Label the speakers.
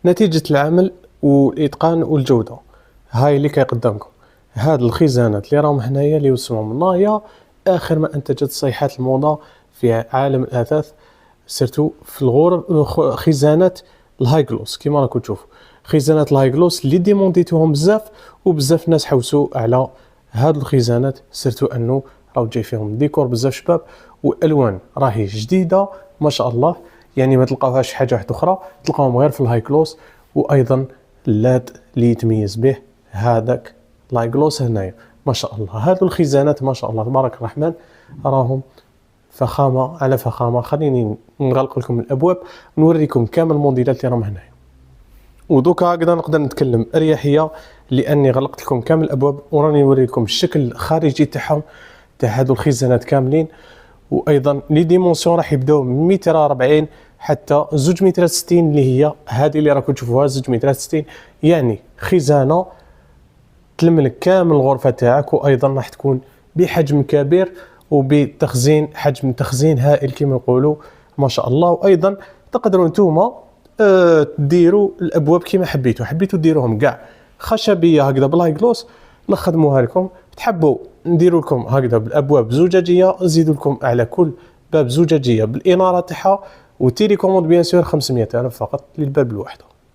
Speaker 1: نتيجة العمل والإتقان والجودة هاي اللي قدامكم. هاد الخزانات اللي راهم هنايا اللي يسموهم نايا آخر ما أنتجت صيحات الموضة في عالم الأثاث، سيرتو في الغرف. خزانات الهاي جلوس كيما راكم تشوفوا، خزانات الهاي جلوس اللي ديمونتيتوهم بزاف، وبزاف ناس حوسوا على هاد الخزانات، سيرتو انه راهو جاي فيهم ديكور بزاف شباب، والوان راهي جديده ما شاء الله، يعني ما تلقاوهاش حاجه واحده اخرى، تلقاوهم غير في الهاي جلوس. وايضا اللاد اللي يتميز به هذاك الهاي جلوس هنايا ما شاء الله. هادو الخزانات ما شاء الله تبارك الرحمن راهم فخامه على فخامه. خليني نغلق لكم الابواب ونوريكم كامل الموديلات اللي راهم هنايا، ودوكا هكذا نقدر نتكلم اريحيه لاني غلقت لكم كامل الابواب وراني نوريكم الشكل الخارجي تاعهم تاع هادو الخزانات كاملين. وايضا لي ديمونسيون راح يبداو من 140 حتى 2 متر 60 اللي هي هذه اللي راكم تشوفوها 2 متر 60، يعني خزانه تلملك كامل الغرفه تاعك، وايضا راح تكون بحجم كبير وبتخزين حجم تخزين هائل كما يقولوا ما شاء الله. وايضا تقدروا نتوما ديروا الابواب كما حبيتوا ديروهم كاع خشبيه هكذا بالهاي جلوس نخدموها لكم. تحبوا نديروا لكم هكذا بالابواب زجاجيه نزيدوا لكم على كل باب زجاجيه بالاناره تاعها، وتيلي كوموند بيان سور 500 ألف فقط للباب الواحد.